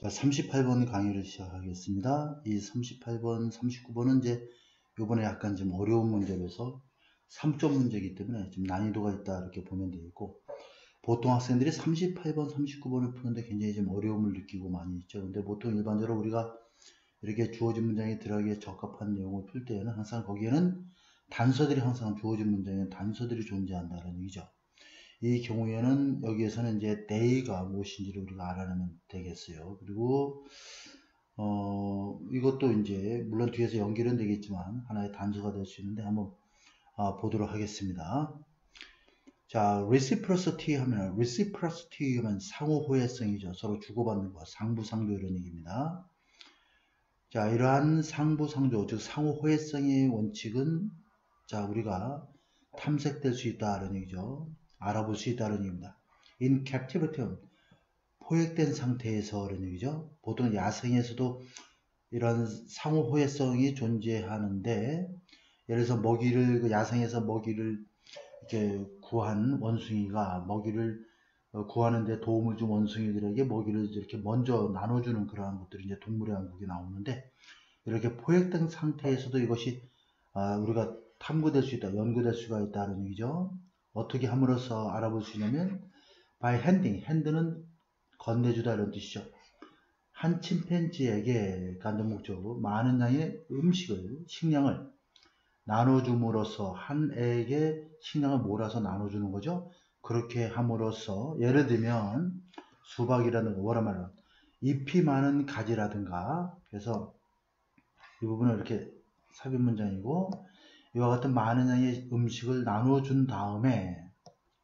자, 38번 강의를 시작하겠습니다. 이 38번, 39번은 이제 요번에 약간 좀 어려운 문제라서 3점 문제이기 때문에 좀 난이도가 있다 이렇게 보면 되겠고, 보통 학생들이 38번, 39번을 푸는데 굉장히 좀 어려움을 느끼고 많이 있죠. 근데 보통 일반적으로 우리가 이렇게 주어진 문장에 들어가기에 적합한 내용을 풀 때에는 항상 거기에는 단서들이 항상 주어진 문장에 단서들이 존재한다는 얘기죠. 이 경우에는 여기에서는 이제 they가 무엇인지를 우리가 알아내면 되겠어요. 그리고 이것도 이제 물론 뒤에서 연결은 되겠지만 하나의 단서가 될 수 있는데 한번 보도록 하겠습니다. 자, reciprocity 하면 상호 호혜성이죠. 서로 주고받는 것, 상부상조 이런 얘기입니다. 자, 이러한 상부상조, 즉 상호 호혜성의 원칙은 자, 우리가 탐색될 수 있다는 얘기죠. 알아볼 수 있다는 얘기입니다. in captivity, 포획된 상태에서 그런 얘기죠. 보통 야생에서도 이런 상호 호혜성이 존재하는데, 예를 들어서 먹이를, 야생에서 먹이를 이렇게 구한 원숭이가 먹이를 구하는데 도움을 준 원숭이들에게 먹이를 이렇게 먼저 나눠주는 그러한 것들이 이제 동물의 왕국에 나오는데, 이렇게 포획된 상태에서도 이것이 우리가 탐구될 수 있다, 연구될 수가 있다는 얘기죠. 어떻게 함으로써 알아볼 수 있냐면 by handing, hand는 건네주다 이런 뜻이죠. 한 침팬지에게 간접 목적으로 많은 양의 음식을, 식량을 나눠줌으로써 한 애에게 식량을 몰아서 나눠주는 거죠. 그렇게 함으로써 예를 들면 수박이라든가 워터멜론, 잎이 많은 가지라든가, 그래서 이 부분은 이렇게 삽입 문장이고, 이와 같은 많은 양의 음식을 나눠준 다음에,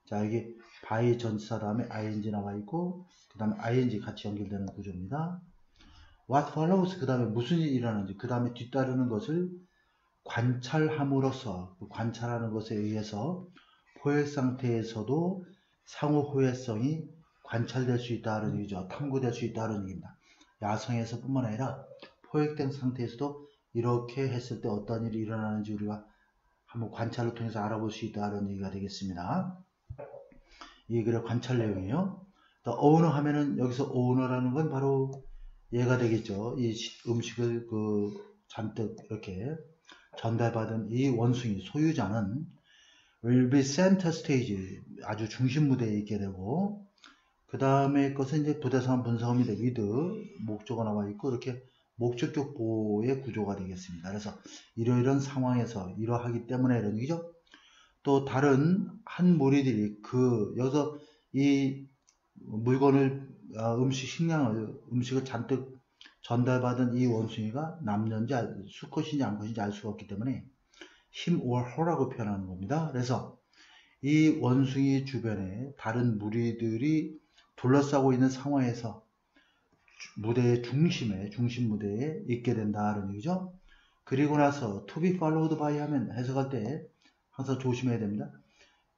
자, 여기 by 전치사 다음에 ing 나와 있고, 그 다음에 ing 같이 연결되는 구조입니다. What follows, 그 다음에 무슨 일이 일어나는지, 그 다음에 뒤따르는 것을 관찰함으로써, 관찰하는 것에 의해서 포획 상태에서도 상호 호혜성이 관찰될 수 있다는 얘기죠. 탐구될 수 있다는 얘기입니다. 야생에서 뿐만 아니라 포획된 상태에서도 이렇게 했을 때 어떤 일이 일어나는지 우리가 한번 관찰을 통해서 알아볼 수 있다는 얘기가 되겠습니다. 이 글의 관찰 내용이에요. 또 owner 하면은 여기서 owner라는 건 바로 얘가 되겠죠. 이 음식을 잔뜩 이렇게 전달받은 이 원숭이 소유자는 will be center stage, 아주 중심 무대에 있게 되고, 그 다음에 것은 이제 부대상 분사음인데 with 목적어 나와 있고, 이렇게 목적격 보호의 구조가 되겠습니다. 그래서 이러이러한 상황에서 이러하기 때문에 이런 얘기죠. 또 다른 한 무리들이 여기서 이 물건을 음식을 잔뜩 전달받은 이 원숭이가 남녀인지 수컷인지 암컷인지 알 수가 없기 때문에 him or her라고 표현하는 겁니다. 그래서 이 원숭이 주변에 다른 무리들이 둘러싸고 있는 상황에서 무대의 중심 무대에 있게 된다는 얘기죠. 그리고 나서 to be followed by 하면 해석할 때 항상 조심해야 됩니다.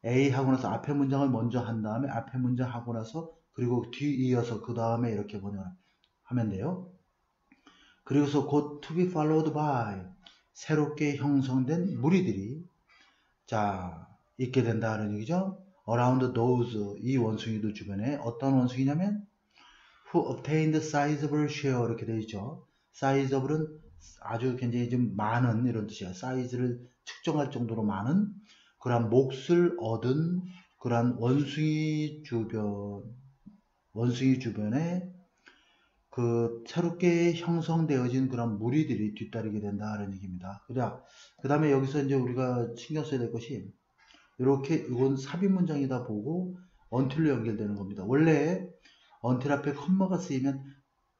A 하고 나서 앞에 문장을 먼저 한 다음에 앞에 문장 하고 나서 그리고 뒤이어서 그 다음에 이렇게 번역하면 돼요. 그리고서 곧 to be followed by, 새롭게 형성된 무리들이 자 있게 된다는 얘기죠. around those, 이 원숭이들 주변에 어떤 원숭이냐면 who obtained sizable share, 이렇게 되어 있죠. sizaable은 아주 굉장히 좀 많은 이런 뜻이야. 사이즈를 측정할 정도로 많은 그러한 몫을 얻은 그러한 원숭이 주변에 새롭게 형성되어진 그런 무리들이 뒤따르게 된다는 얘기입니다. 그 다음에 여기서 이제 우리가 신경 써야 될 것이 이렇게 이건 삽입 문장이다 보고 until로 연결되는 겁니다. 원래 until 앞에 컴마가 쓰이면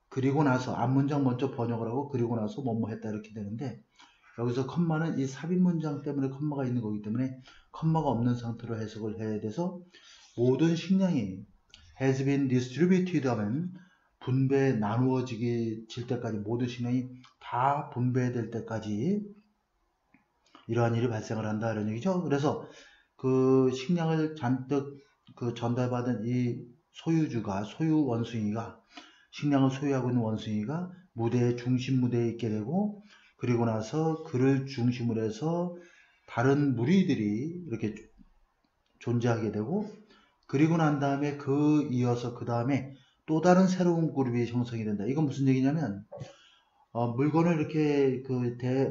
그리고 나서 앞문장 먼저 번역을 하고 그리고 나서 뭐뭐 했다 이렇게 되는데, 여기서 컴마는 이 삽입 문장 때문에 컴마가 있는 거기 때문에 컴마가 없는 상태로 해석을 해야 돼서 모든 식량이 has been distributed 하면 분배 나누어질 때까지, 모든 식량이 다 분배될 때까지 이러한 일이 발생을 한다 이런 얘기죠. 그래서 그 식량을 잔뜩 전달받은 이 소유 원숭이가, 식량을 소유하고 있는 원숭이가 중심 무대에 있게 되고, 그리고 나서 그를 중심으로 해서 다른 무리들이 이렇게 존재하게 되고, 그리고 난 다음에 이어서 그 다음에 또 다른 새로운 그룹이 형성이 된다. 이건 무슨 얘기냐면 물건을 이렇게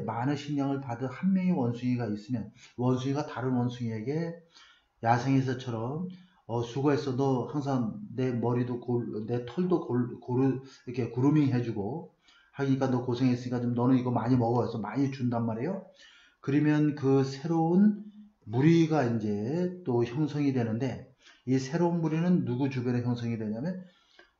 많은 식량을 받은 한 명의 원숭이가 있으면 원숭이가 다른 원숭이에게 야생에서처럼 수고했어. 너 항상 내 머리도 내 털도 이렇게 그루밍 해주고 하니까 너 고생했으니까 좀 너는 이거 많이 먹어서 많이 준단 말이에요. 그러면 그 새로운 무리가 이제 또 형성이 되는데 이 새로운 무리는 누구 주변에 형성이 되냐면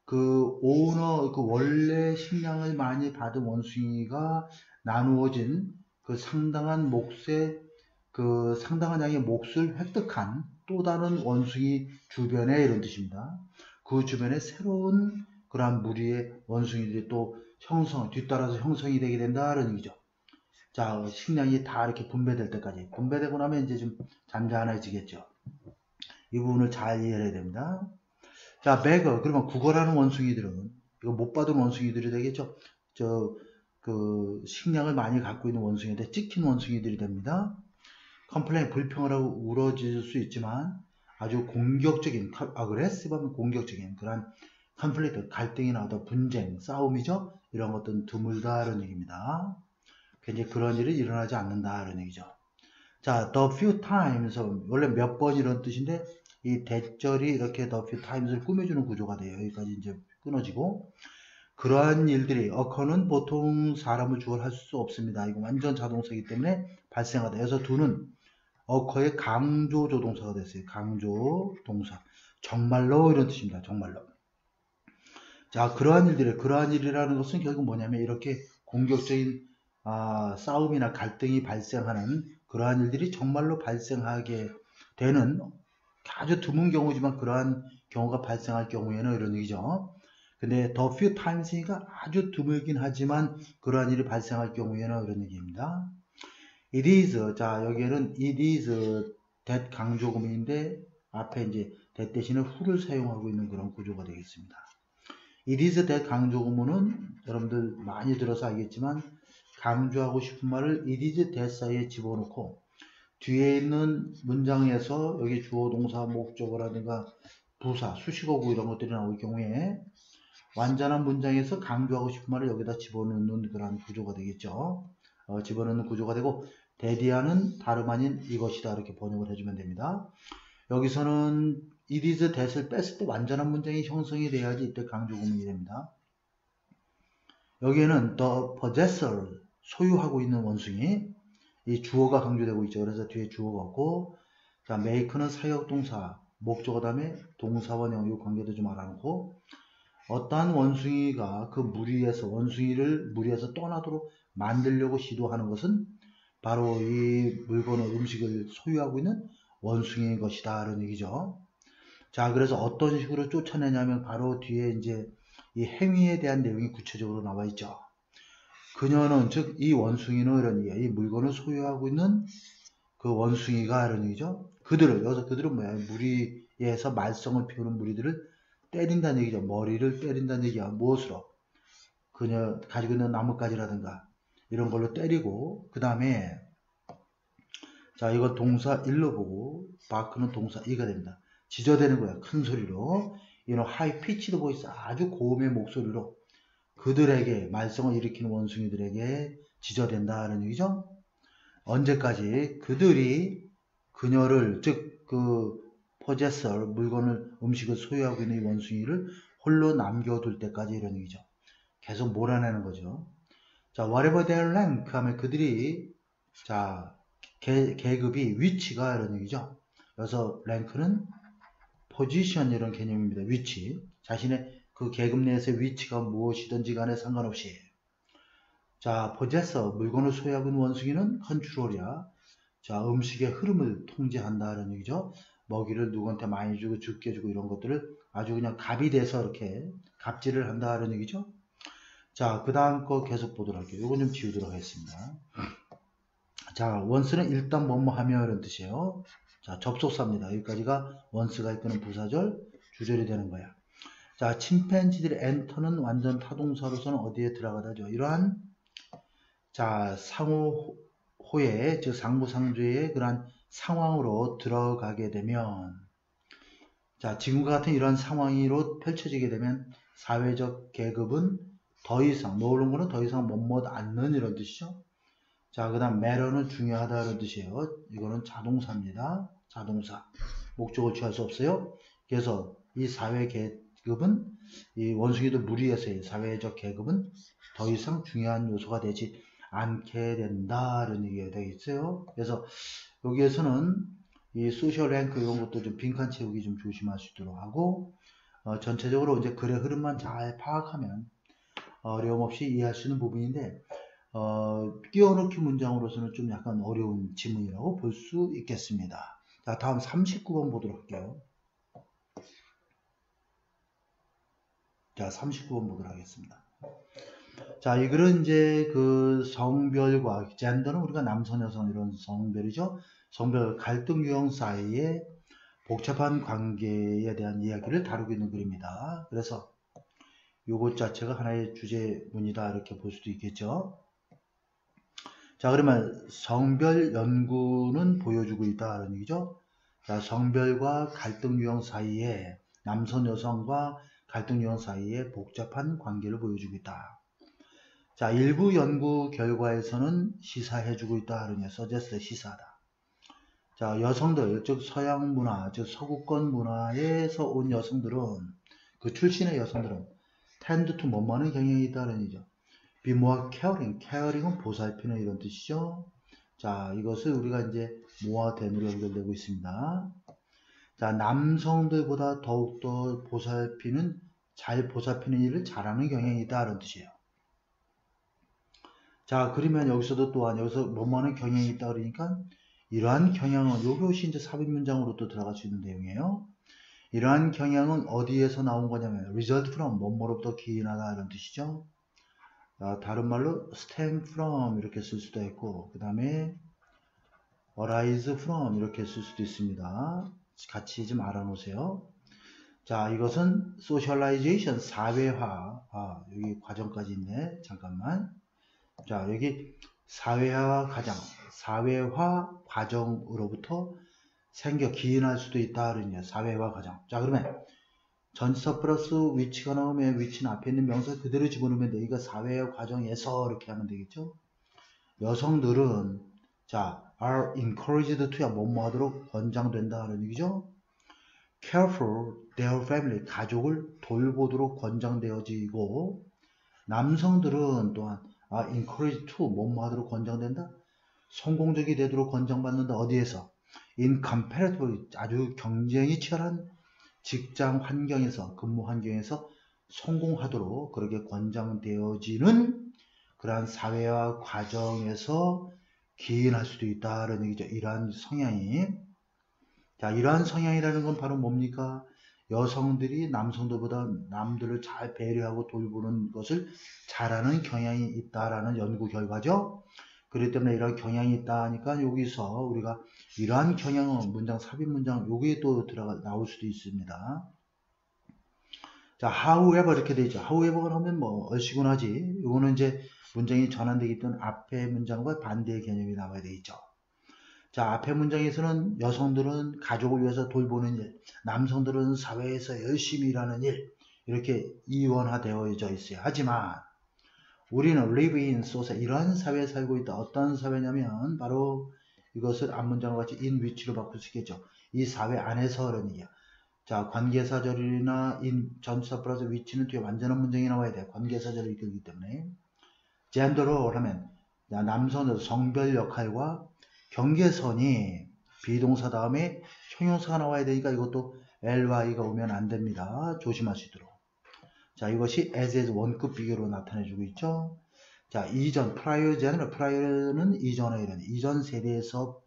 그 원래 식량을 많이 받은 원숭이가 나누어진 그 상당한 양의 몫을 획득한 또 다른 원숭이 주변에 이런 뜻입니다. 그 주변에 새로운 그러한 무리의 원숭이들이 또 뒤따라서 형성이 되게 된다는 얘기죠. 자, 식량이 다 이렇게 분배될 때까지. 분배되고 나면 이제 좀 잠잠해지겠죠. 이 부분을 잘 이해해야 됩니다. 자, 베거. 그러면 구걸하는 원숭이들은, 이거 못 받은 원숭이들이 되겠죠. 식량을 많이 갖고 있는 원숭이인데, 찍힌 원숭이들이 됩니다. 컴플레인, 불평을 하고 울어질 수 있지만, 아주 공격적인, 아그레시브하면 공격적인 그런 컨플릭트, 갈등이나 어떤 분쟁, 싸움이죠. 이런 것들은 드물다라는 얘기입니다. 굉장히 그런 일이 일어나지 않는다라는 얘기죠. 자, the few times, 원래 몇 번 이런 뜻인데, 이 대절이 이렇게 the few times를 꾸며주는 구조가 돼요. 여기까지 이제 끊어지고. 그러한 일들이, occur는 보통 사람을 주어할 수 없습니다. 이거 완전 자동사이기 때문에 발생하다. 그래서 do는 occur의 강조 조동사가 됐어요. 강조 동사. 정말로 이런 뜻입니다. 정말로. 자, 그러한 일이라는 것은 결국 뭐냐면 이렇게 공격적인 싸움이나 갈등이 발생하는 그러한 일들이 정말로 발생하게 되는 아주 드문 경우지만 그러한 경우가 발생할 경우에는 이런 얘기죠. 근데 the few times니까 아주 드물긴 하지만 그러한 일이 발생할 경우에는 이런 얘기입니다. It is, 자, 여기에는 it is that 강조구문인데 앞에 이제 that 대신에 who를 사용하고 있는 그런 구조가 되겠습니다. It is that 강조구문은 여러분들 많이 들어서 알겠지만 강조하고 싶은 말을 it is that 사이에 집어넣고 뒤에 있는 문장에서 여기 주어, 동사, 목적어라든가 부사, 수식어구 이런 것들이 나올 경우에 완전한 문장에서 강조하고 싶은 말을 여기다 집어넣는 그런 구조가 되겠죠. 집어넣는 구조가 되고 대디아는 다름 아닌 이것이다 이렇게 번역을 해주면 됩니다. 여기서는 it is that을 뺐을 때 완전한 문장이 형성이 돼야지 이때 강조구문이 됩니다. 여기에는 the possessor, 소유하고 있는 원숭이, 이 주어가 강조되고 있죠. 그래서 뒤에 주어가 없고, 자, make는 사역동사, 목적어 다음에 동사원형 이 관계도 좀 알아놓고, 어떠한 원숭이가 원숭이를 무리에서 떠나도록 만들려고 시도하는 것은 바로 이 물건을, 음식을 소유하고 있는 원숭이인 것이다. 라는 얘기죠. 자, 그래서 어떤 식으로 쫓아내냐면 바로 뒤에 이제 이 행위에 대한 내용이 구체적으로 나와 있죠. 그녀는, 즉, 이 원숭이는 이런 얘기예요. 이 물건을 소유하고 있는 그 원숭이가 이런 얘기죠. 여기서 그들은 뭐야? 무리에서 말썽을 피우는 무리들을 때린다는 얘기죠. 머리를 때린다는 얘기야. 무엇으로? 그녀 가지고 있는 나뭇가지라든가 이런 걸로 때리고, 그 다음에 자, 이건 동사 1로 보고 바크는 동사 2가 됩니다. 지저대는 거야. 큰 소리로. high pitched voice, 아주 고음의 목소리로 그들에게, 말썽을 일으키는 원숭이들에게 지저댄다는 얘기죠. 언제까지? 그들이 그녀를, 즉 possessor, 물건을, 음식을 소유하고 있는 이 원숭이를 홀로 남겨둘 때까지 이런 얘기죠. 계속 몰아내는 거죠. 자, whatever their rank 하면 그들이, 자, 계급이, 위치가 이런 얘기죠. 그래서 rank는 position 이런 개념입니다. 위치. 자신의 그 계급 내에서의 위치가 무엇이든지 간에 상관없이. 자, possessor, 물건을 소유하고 있는 원숭이는 control이야. 자, 음식의 흐름을 통제한다는 얘기죠. 먹이를 누구한테 많이 주고 적게 주고 이런 것들을 아주 그냥 갑이 돼서 이렇게 갑질을 한다는 얘기죠. 자, 그 다음 거 계속 보도록 할게요. 이건 좀 지우도록 하겠습니다. 자, once는 일단 뭐뭐 하며 이런 뜻이에요. 자, 접속사입니다. 여기까지가 once가 이끄는 부사절, 주절이 되는 거야. 자, 침팬지들의 enter는 완전 타동사로서는 어디에 들어가다죠? 이러한, 자, 상호호의, 즉 상부상조의 그러한 상황으로 들어가게 되면, 자, 지금과 같은 이러한 상황으로 펼쳐지게 되면 사회적 계급은 더 이상, 노는 거는 더 이상 못 않는 이런 뜻이죠. 자, 그 다음 matter는 중요하다는 뜻이에요. 이거는 자동사입니다. 자동사. 목적을 취할 수 없어요. 그래서 이 사회 계급은 이 원숭이도 무리해서의 사회적 계급은 더 이상 중요한 요소가 되지 않게 된다는 얘기가 되겠어요. 그래서 여기에서는 이 소셜 랭크 이런 것도 좀 빈칸 채우기 좀 조심할 수 있도록 하고 전체적으로 이제 글의 흐름만 잘 파악하면 어려움 없이 이해할 수 있는 부분인데 끼워넣기 문장으로서는 좀 약간 어려운 지문이라고 볼 수 있겠습니다. 자, 다음 39번 보도록 할게요. 자, 39번 보도록 하겠습니다. 자, 이 글은 이제 그 성별과 젠더는 우리가 남성, 여성 이런 성별이죠. 성별 갈등 유형 사이에 복잡한 관계에 대한 이야기를 다루고 있는 글입니다. 그래서 요것 자체가 하나의 주제문이다 이렇게 볼 수도 있겠죠. 자, 그러면 성별 연구는 보여주고 있다는 얘기죠. 자, 성별과 갈등 유형 사이에 남성, 여성과 갈등 유형 사이에 복잡한 관계를 보여주고 있다. 자, 일부 연구 결과에서는 시사해주고 있다 하는 게 서제스트 시사다. 자, 여성들, 즉 서양 문화, 즉 서구권 문화에서 온 여성들은 그 출신의 여성들은 tend to 뭐뭐하는 경향이 있다는 얘기죠. be more caring, caring은 보살피는 이런 뜻이죠. 자, 이것을 우리가 이제 뭐와 대으로 연결되고 있습니다. 자, 남성들보다 더욱더 보살피는, 잘 보살피는 일을 잘하는 경향이 있다는 뜻이에요. 자, 그러면 여기서도 또한 여기서 뭐뭐하는 경향이 있다 그러니까 이러한 경향은 요것이 이제 삽입 문장으로 또 들어갈 수 있는 내용이에요. 이러한 경향은 어디에서 나온 거냐면 result from 뭐뭐로부터 기인하다 이런 뜻이죠. 다른 말로 stem from 이렇게 쓸 수도 있고 그 다음에 arise from 이렇게 쓸 수도 있습니다. 같이 좀 알아놓으세요. 자, 이것은 socialization 사회화. 여기 과정까지 있네. 잠깐만. 자, 여기 사회화 과정으로부터 생겨 기인할 수도 있다 그러냐. 사회화 과정. 자, 그러면 전치사 플러스 위치가 나오면 위치는 앞에 있는 명사 그대로 집어넣으면 돼. 이거 사회화 과정에서 이렇게 하면 되겠죠. 여성들은 자, are encouraged to야 뭐뭐 하도록 권장된다 하는 얘기죠. care for their family 가족을 돌보도록 권장되어지고 남성들은 또한 encouraged to 뭐뭐 하도록 권장된다. 성공적이 되도록 권장받는다. 어디에서? in comparative 아주 경쟁이 치열한 직장 환경에서 근무 환경에서 성공하도록 그렇게 권장되어지는 그러한 사회화 과정에서 기인할 수도 있다는 얘기죠. 이러한 성향이. 자, 이러한 성향이라는 건 바로 뭡니까? 여성들이 남성들보다 남들을 잘 배려하고 돌보는 것을 잘하는 경향이 있다라는 연구 결과죠. 그렇기 때문에 이런 경향이 있다 하니까 여기서 우리가 이러한 경향은 문장, 삽입 문장 여기에 또 나올 수도 있습니다. 자, however 이렇게 되죠. however가 하면 뭐 얼씨구나지. 이거는 이제 문장이 전환되기 때문에 앞에 문장과 반대의 개념이 나와야 되겠죠. 자, 앞에 문장에서는 여성들은 가족을 위해서 돌보는 일, 남성들은 사회에서 열심히 일하는 일 이렇게 이원화되어 있어요. 하지만 우리는 live in society 이러한 사회에 살고 있다. 어떤 사회냐면 바로 이것을 앞문장과 같이 in which로 바꿀 수 있겠죠. 이 사회 안에서라는 얘기야. 자, 관계사절이나 in 전치사 플러스 which는 뒤에 완전한 문장이 나와야 돼. 관계사절을 이끌기 때문에. gender로 하면 남성의 성별 역할과 경계선이 비동사 다음에 형용사가 나와야 되니까 이것도 ly가 오면 안 됩니다. 조심하시도록. 자, 이것이 as 원급 비교로 나타내주고 있죠. 자, 이전, prior general, prior는 이전에 이런 이전 세대에서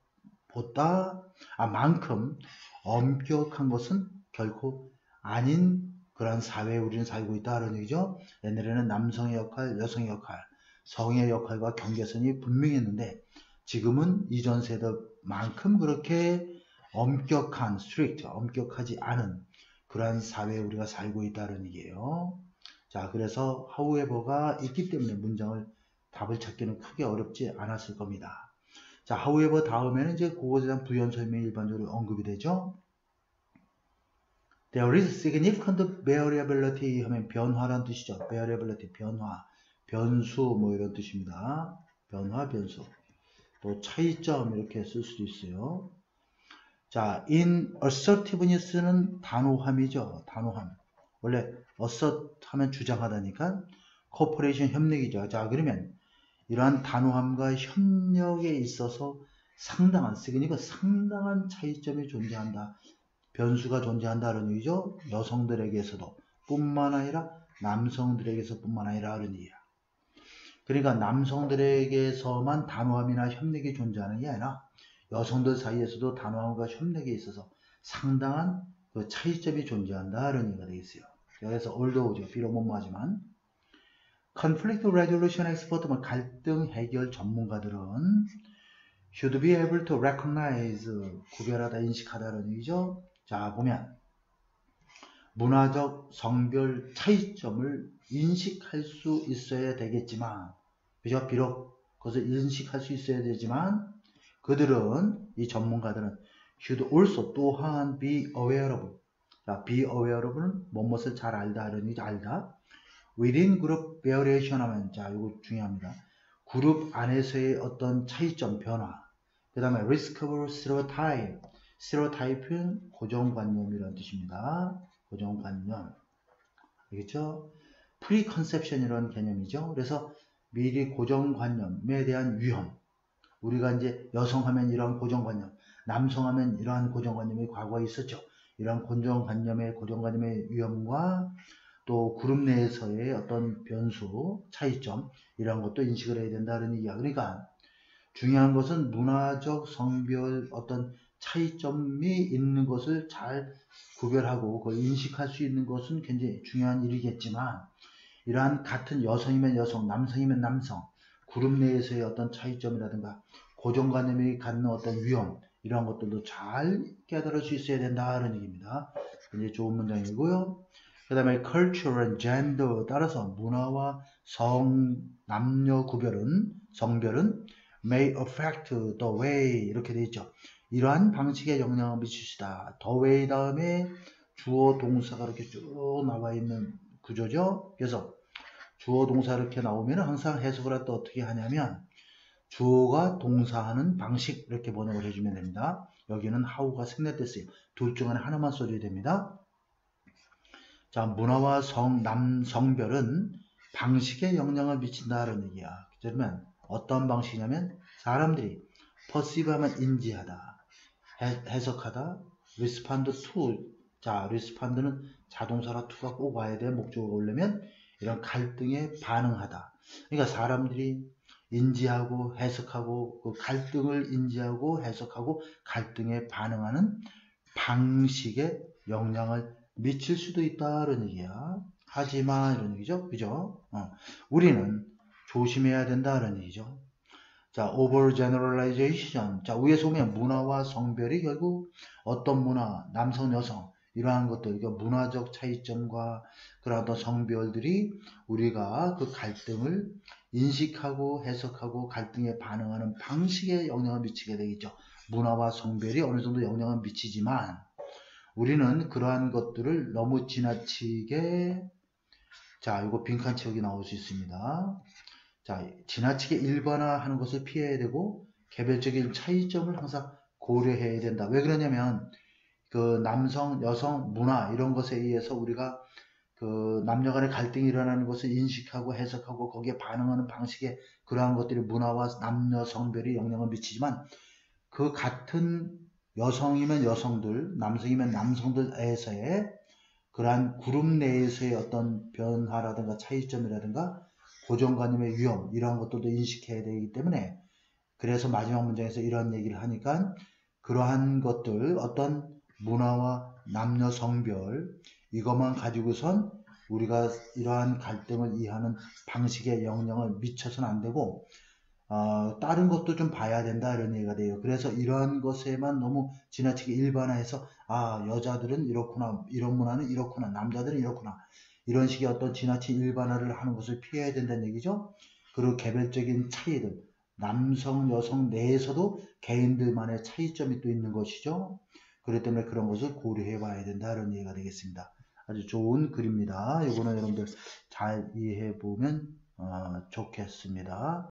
보다 만큼 엄격한 것은 결코 아닌 그런 사회에 우리는 살고 있다는 얘기죠. 옛날에는 남성의 역할, 여성의 역할, 성의 역할과 경계선이 분명했는데 지금은 이전 세대만큼 그렇게 엄격한, strict, 엄격하지 않은 그러한 사회에 우리가 살고 있다는 얘기예요. 자, 그래서 however가 있기 때문에 문장을 답을 찾기는 크게 어렵지 않았을 겁니다. 자, however 다음에는 이제 그것에 대한 부연 설명이 일반적으로 언급이 되죠. There is significant variability 하면 변화라는 뜻이죠. variability, 변화, 변수 뭐 이런 뜻입니다. 변화, 변수. 또 차이점 이렇게 쓸 수도 있어요. 자, in assertiveness는 단호함이죠. 단호함. 원래 assert 하면 주장하다니까 cooperation 협력이죠. 자, 그러면 이러한 단호함과 협력에 있어서 상당한 차이점이 존재한다. 변수가 존재한다는 얘기죠. 여성들에게서도 뿐만 아니라 남성들에게서 뿐만 아니라 그런 얘기야. 그러니까 남성들에게서만 단호함이나 협력이 존재하는 게 아니라 여성들 사이에서도 단호함과 협력에 있어서 상당한 그 차이점이 존재한다는 얘기가 되겠어요. 그래서 although 비록 뭐뭐하지만 conflict resolution expert, 갈등 해결 전문가들은 should be able to recognize, 구별하다, 인식하다는 얘기죠. 자, 보면 문화적 성별 차이점을 인식할 수 있어야 되겠지만, 그죠? 비록 그것을 인식할 수 있어야 되지만, 그들은, 이 전문가들은 should also 또한 be aware of. 자, be aware of는 무엇을 잘 알다, 이런 얘기죠. 알다. within group variation 하면, 자, 이거 중요합니다. 그룹 안에서의 어떤 차이점, 변화. 그 다음에 risk of stereotype. stereotype는 고정관념이라는 뜻입니다. 고정관념. 알겠죠? preconception이라는 개념이죠. 그래서 미리 고정관념에 대한 위험. 우리가 이제 여성하면 이러한 고정관념, 남성하면 이러한 고정관념이 과거에 있었죠. 이러한 고정관념의 위험과 또 그룹 내에서의 어떤 변수, 차이점, 이런 것도 인식을 해야 된다는 얘기야. 그러니까 중요한 것은 문화적 성별 어떤 차이점이 있는 것을 잘 구별하고 그걸 인식할 수 있는 것은 굉장히 중요한 일이겠지만, 이러한 같은 여성이면 여성, 남성이면 남성, 그룹 내에서의 어떤 차이점이라든가 고정관념이 갖는 어떤 위험, 이러한 것들도 잘 깨달을 수 있어야 된다는 얘기입니다. 굉장히 좋은 문장이고요. 그 다음에 culture and gender, 따라서 문화와 남녀 성별은 may affect the way, 이렇게 되어 있죠. 이러한 방식에 영향을 미치시다. the way 다음에 주어 동사가 이렇게 쭉 나와 있는 구조죠. 그래서 주어 동사 이렇게 나오면 항상 해석을 할 때 어떻게 하냐면 주어가 동사하는 방식 이렇게 번역을 해주면 됩니다. 여기는 how가 생략됐어요. 둘 중 하나만 써줘야 됩니다. 자, 문화와 성별은 방식에 영향을 미친다는 얘기야. 그러면 어떤 방식이냐면 사람들이 perceive 하면 인지하다, 해석하다, respond to. 자, respond는 자동사라 to가 꼭 와야 돼. 목적어가 오려면 이런 갈등에 반응하다. 그러니까 사람들이 인지하고 해석하고 그 갈등을 인지하고 해석하고 갈등에 반응하는 방식에 영향을 미칠 수도 있다는 얘기야. 하지만 이런 얘기죠. 그죠? 우리는 조심해야 된다는 얘기죠. 자, overgeneralization. 자, 위에서 보면 문화와 성별이 결국 어떤 문화, 남성, 여성, 이러한 것들, 그러니까 문화적 차이점과 그런 어떤 성별들이 우리가 그 갈등을 인식하고 해석하고 갈등에 반응하는 방식에 영향을 미치게 되겠죠. 문화와 성별이 어느 정도 영향을 미치지만 우리는 그러한 것들을 너무 지나치게, 자, 이거 빈칸 채우기 나올 수 있습니다. 자, 지나치게 일반화하는 것을 피해야 되고 개별적인 차이점을 항상 고려해야 된다. 왜 그러냐면 그 남성, 여성, 문화 이런 것에 의해서 우리가 그 남녀 간의 갈등이 일어나는 것을 인식하고 해석하고 거기에 반응하는 방식에 그러한 것들이 문화와 남녀 성별이 영향을 미치지만 그 같은 여성이면 여성들, 남성이면 남성들에서의 그러한 그룹 내에서의 어떤 변화라든가 차이점이라든가 고정관념의 위험, 이러한 것들도 인식해야 되기 때문에, 그래서 마지막 문장에서 이런 얘기를 하니까 그러한 것들, 어떤 문화와 남녀 성별, 이것만 가지고선 우리가 이러한 갈등을 이해하는 방식에 영향을 미쳐서는 안 되고 다른 것도 좀 봐야 된다, 이런 얘기가 돼요. 그래서 이러한 것에만 너무 지나치게 일반화해서 여자들은 이렇구나, 이런 문화는 이렇구나, 남자들은 이렇구나, 이런 식의 어떤 지나친 일반화를 하는 것을 피해야 된다는 얘기죠. 그리고 개별적인 차이들, 남성, 여성 내에서도 개인들만의 차이점이 또 있는 것이죠. 그렇기 때문에 그런 것을 고려해 봐야 된다는 얘기가 되겠습니다. 아주 좋은 글입니다. 이거는 여러분들 잘 이해해 보면 좋겠습니다.